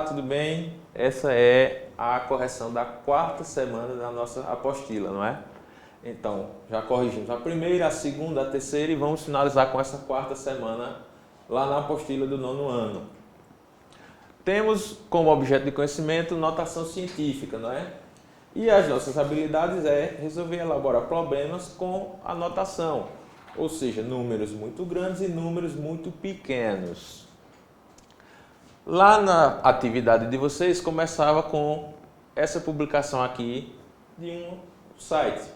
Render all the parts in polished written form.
tudo bem? Essa é a correção da quarta semana da nossa apostila, não é? Então, já corrigimos a primeira, a segunda, a terceira e vamos finalizar com essa quarta semana lá na apostila do nono ano. Temos como objeto de conhecimento notação científica, não é? E as nossas habilidades é resolver e elaborar problemas com a notação, ou seja, números muito grandes e números muito pequenos. Lá na atividade de vocês começava com essa publicação aqui de um site,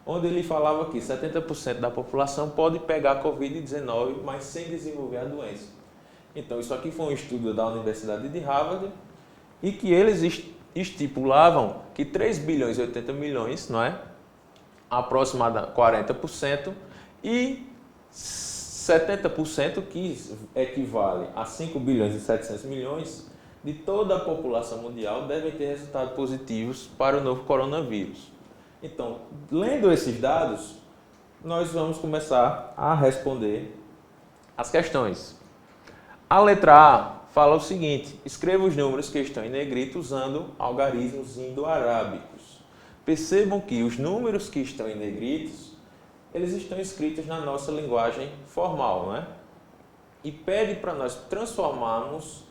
onde ele falava que 70% da população pode pegar Covid-19, mas sem desenvolver a doença. Então isso aqui foi um estudo da Universidade de Harvard e que eles estipulavam que 3 bilhões e 80 milhões, não é? Aproximadamente 40%, e 70%, que equivale a 5 bilhões e 700 milhões, de toda a população mundial devem ter resultados positivos para o novo coronavírus. Então, lendo esses dados, nós vamos começar a responder as questões. A letra A fala o seguinte: escreva os números que estão em negrito usando algarismos indo-arábicos. Percebam que os números que estão em negritos, eles estão escritos na nossa linguagem formal, não é? E pede para nós transformarmos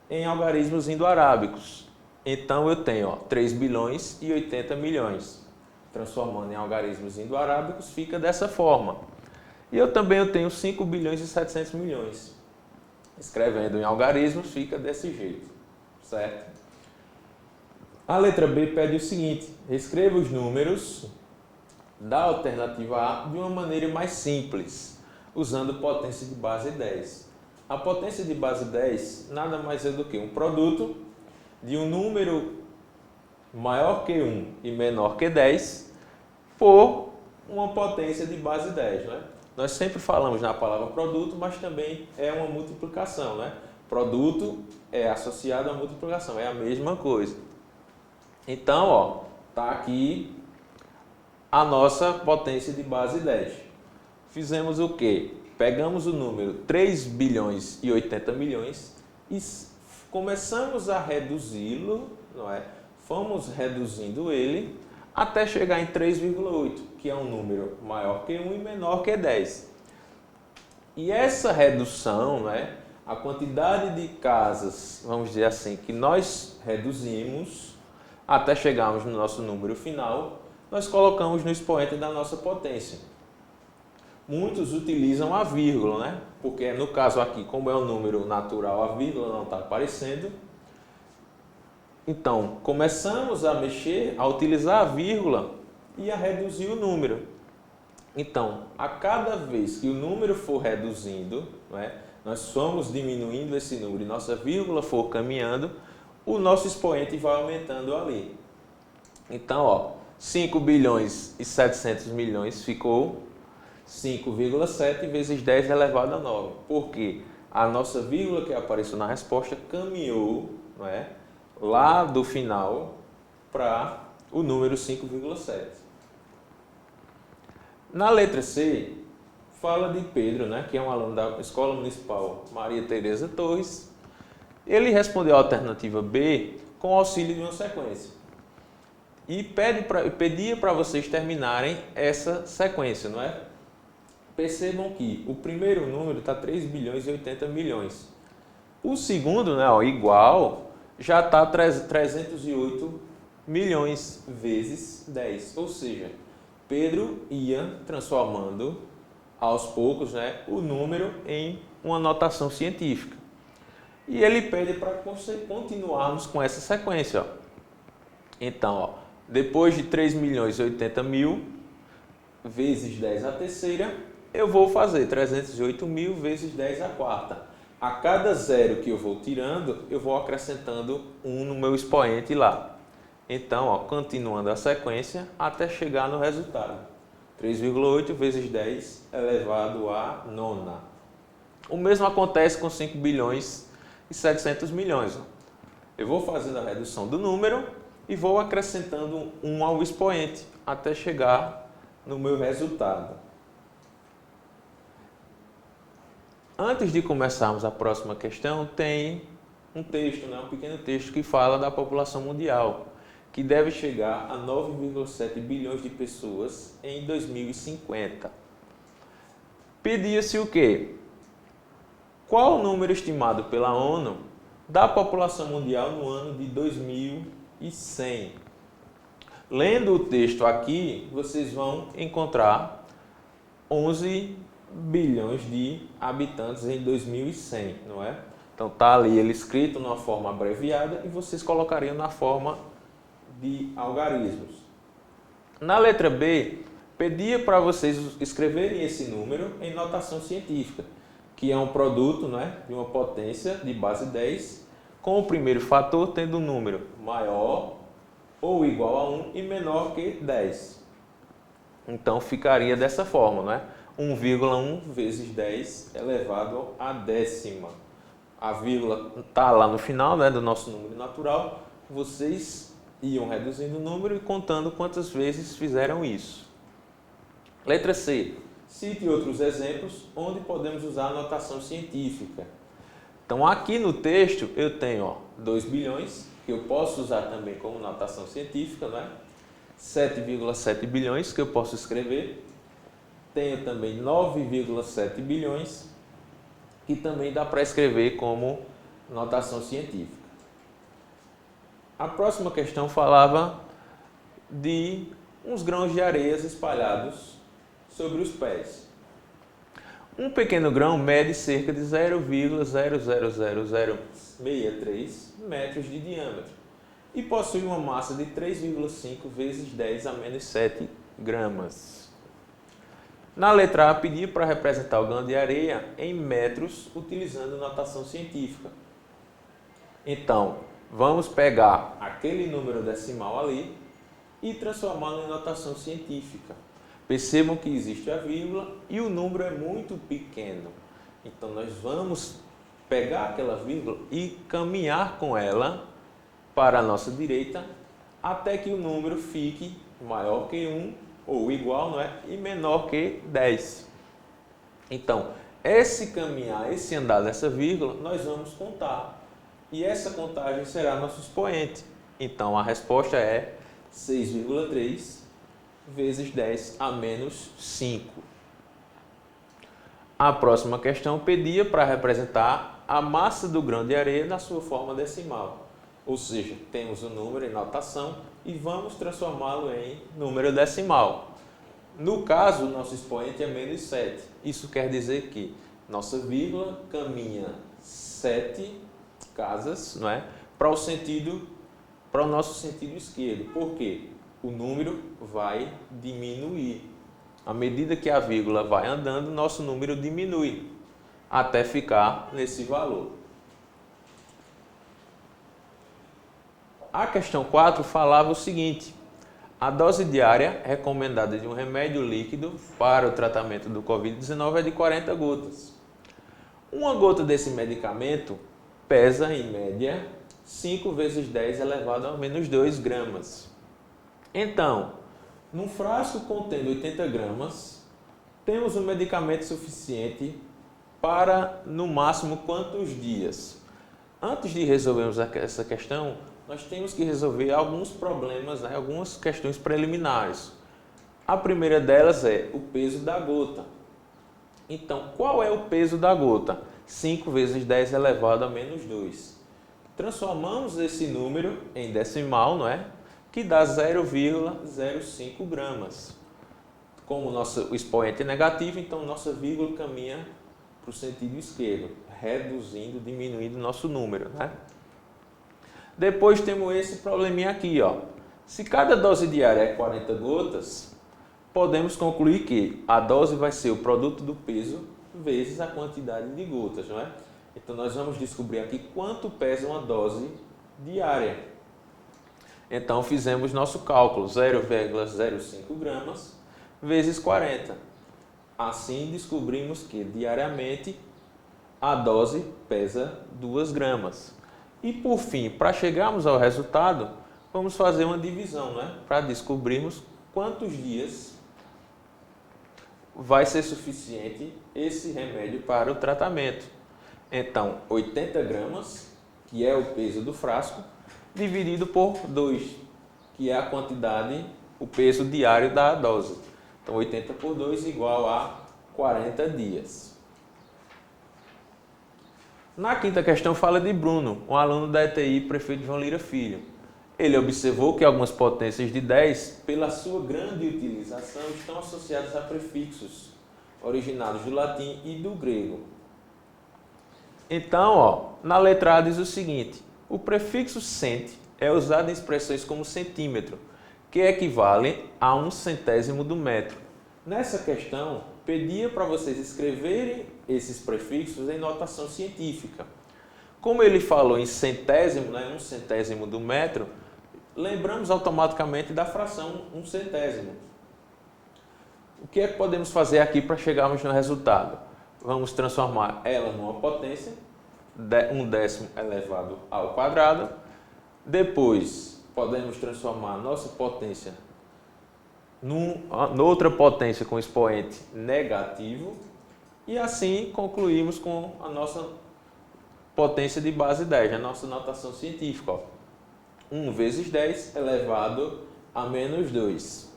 em algarismos indo-arábicos. Então eu tenho 3 bilhões e 80 milhões. Transformando em algarismos indo-arábicos fica dessa forma. E eu também tenho 5 bilhões e 700 milhões. Escrevendo em algarismos fica desse jeito, certo? A letra B pede o seguinte: escreva os números da alternativa A de uma maneira mais simples, usando potência de base 10. A potência de base 10 nada mais é do que um produto de um número maior que 1 e menor que 10 por uma potência de base 10, né? Nós sempre falamos na palavra produto, mas também é uma multiplicação, né? Produto é associado à multiplicação, é a mesma coisa. Então, tá aqui a nossa potência de base 10. Fizemos o quê? Pegamos o número 3 bilhões e 80 milhões e começamos a reduzi-lo, não é? Fomos reduzindo ele até chegar em 3,8, que é um número maior que 1 e menor que 10. E essa redução, né, a quantidade de casas, vamos dizer assim, que nós reduzimos até chegarmos no nosso número final, nós colocamos no expoente da nossa potência. Muitos utilizam a vírgula, né? Porque no caso aqui, como é um número natural, a vírgula não está aparecendo. Então, começamos a mexer, a utilizar a vírgula e a reduzir o número. Então, a cada vez que o número for reduzindo, né, nós formos diminuindo esse número e nossa vírgula for caminhando, o nosso expoente vai aumentando ali. Então, 5 bilhões e 700 milhões ficou 5,7 vezes 10 elevado a 9. Porque a nossa vírgula que apareceu na resposta caminhou, não é, lá do final para o número 5,7. Na letra C, fala de Pedro, né, que é um aluno da Escola Municipal Maria Tereza Torres. Ele respondeu a alternativa B com auxílio de uma sequência. E pedia para vocês terminarem essa sequência, não é? Percebam que o primeiro número está 3 bilhões e 80 milhões. O segundo, né, igual, já está 308 milhões vezes 10. Ou seja, Pedro ia transformando aos poucos, né, o número em uma notação científica. E ele pede para continuarmos com essa sequência. Então, depois de 3 milhões e 80 mil vezes 10 a terceira, eu vou fazer 308 mil vezes 10 a quarta. A cada zero que eu vou tirando, eu vou acrescentando 1 no meu expoente lá. Então, continuando a sequência até chegar no resultado. 3,8 vezes 10 elevado a nona. O mesmo acontece com 5 bilhões e 700 milhões. Eu vou fazendo a redução do número e vou acrescentando 1 ao expoente até chegar no meu resultado. Antes de começarmos a próxima questão, tem um texto, né, um pequeno texto que fala da população mundial, que deve chegar a 9,7 bilhões de pessoas em 2050. Pedia-se o quê? Qual o número estimado pela ONU da população mundial no ano de 2100? Lendo o texto aqui, vocês vão encontrar 11 bilhões de habitantes em 2100, não é? Então está ali ele escrito numa forma abreviada e vocês colocariam na forma de algarismos. Na letra B, pedia para vocês escreverem esse número em notação científica, que é um produto, né, de uma potência de base 10, com o primeiro fator tendo um número maior ou igual a 1 e menor que 10. Então ficaria dessa forma, né? 1,1 vezes 10 elevado à décima. A vírgula está lá no final, né, do nosso número natural. Vocês iam reduzindo o número e contando quantas vezes fizeram isso. Letra C. Cite outros exemplos onde podemos usar a notação científica. Então aqui no texto eu tenho 2 bilhões, que eu posso usar também como notação científica, né? 7,7 bilhões que eu posso escrever. Tenho também 9,7 bilhões, que também dá para escrever como notação científica. A próxima questão falava de uns grãos de areias espalhados sobre os pés. Um pequeno grão mede cerca de 0,00063 metros de diâmetro e possui uma massa de 3,5 vezes 10 a menos 7 gramas. Na letra A, pedia para representar o grão de areia em metros utilizando notação científica. Então, vamos pegar aquele número decimal ali e transformá-lo em notação científica. Percebam que existe a vírgula e o número é muito pequeno. Então, nós vamos pegar aquela vírgula e caminhar com ela para a nossa direita até que o número fique maior que 1 ou igual, não é? E menor que 10. Então, esse caminhar, esse andar dessa vírgula, nós vamos contar. E essa contagem será nosso expoente. Então, a resposta é 6,3 vezes 10 a menos 5. A próxima questão pedia para representar a massa do grão de areia na sua forma decimal. Ou seja, temos o número em notação e vamos transformá-lo em número decimal. No caso, o nosso expoente é menos 7. Isso quer dizer que nossa vírgula caminha 7 casas, não é? Para o nosso sentido esquerdo. Por quê? O número vai diminuir. À medida que a vírgula vai andando, nosso número diminui até ficar nesse valor. A questão 4 falava o seguinte: a dose diária recomendada de um remédio líquido para o tratamento do Covid-19 é de 40 gotas. Uma gota desse medicamento pesa, em média, 5 vezes 10 elevado a menos 2 gramas. Então, num frasco contendo 80 gramas, temos um medicamento suficiente para, no máximo, quantos dias? Antes de resolvermos essa questão, nós temos que resolver alguns problemas, né? Algumas questões preliminares. A primeira delas é o peso da gota. Então, qual é o peso da gota? 5 vezes 10 elevado a menos 2. Transformamos esse número em decimal, não é? Que dá 0,05 gramas. Como o nosso expoente é negativo, então nossa vírgula caminha para o sentido esquerdo, reduzindo, diminuindo o nosso número, né? Depois temos esse probleminha aqui, ó. Se cada dose diária é 40 gotas, podemos concluir que a dose vai ser o produto do peso vezes a quantidade de gotas, não é? Então nós vamos descobrir aqui quanto pesa uma dose diária. Então fizemos nosso cálculo, 0,05 gramas vezes 40. Assim descobrimos que diariamente a dose pesa 2 gramas. E por fim, para chegarmos ao resultado, vamos fazer uma divisão, né? Para descobrirmos quantos dias vai ser suficiente esse remédio para o tratamento. Então, 80 gramas que é o peso do frasco, dividido por 2, que é a quantidade, o peso diário da dose. Então, 80 por 2 igual a 40 dias. Na quinta questão fala de Bruno, um aluno da ETI Prefeito João Lira Filho. Ele observou que algumas potências de 10, pela sua grande utilização, estão associadas a prefixos originados do latim e do grego. Então, na letra A diz o seguinte: o prefixo cent é usado em expressões como centímetro, que equivale a 1/100º do metro. Nessa questão, pedia para vocês escreverem esses prefixos em notação científica. Como ele falou em centésimo, 1/100º do metro, lembramos automaticamente da fração 1/100º. O que é que podemos fazer aqui para chegarmos no resultado? Vamos transformar ela numa potência, 1/10 elevado ao quadrado. Depois, podemos transformar a nossa potência noutra potência com expoente negativo. E assim concluímos com a nossa potência de base 10, a nossa notação científica. 1 vezes 10 elevado a menos 2.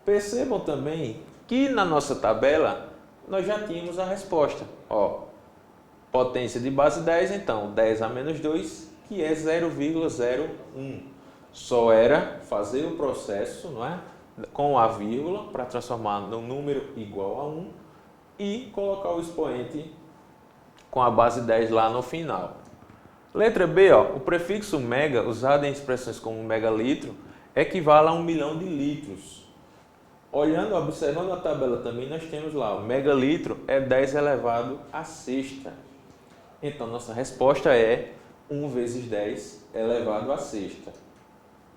Percebam também que na nossa tabela nós já tínhamos a resposta. Potência de base 10, então 10 a menos 2, que é 0,01. Só era fazer o processo, não é? Com a vírgula para transformar num número igual a 1 e colocar o expoente com a base 10 lá no final. Letra B, o prefixo mega, usado em expressões como megalitro, equivale a 1 milhão de litros. Olhando, observando a tabela também, nós temos lá, o megalitro é 10 elevado à sexta. Então, nossa resposta é 1 vezes 10 elevado à sexta.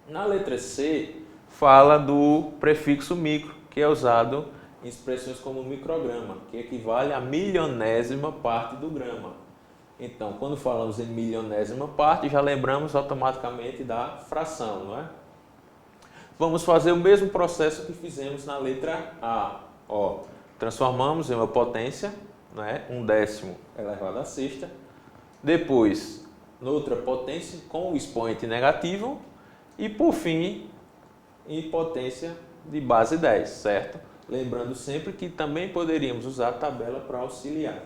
Na letra C, fala do prefixo micro, que é usado em expressões como micrograma, que equivale a milionésima parte do grama. Então, quando falamos em milionésima parte, já lembramos automaticamente da fração, não é? Vamos fazer o mesmo processo que fizemos na letra A. Transformamos em uma potência, né? 1/10 elevado à sexta. Depois, noutra potência com o expoente negativo. E, por fim, em potência de base 10, certo? Lembrando sempre que também poderíamos usar a tabela para auxiliar.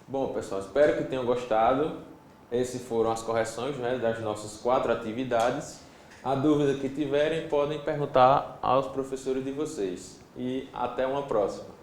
Bom, pessoal, espero que tenham gostado. Essas foram as correções, né, das nossas 4 atividades. A dúvida que tiverem, podem perguntar aos professores de vocês. E até uma próxima.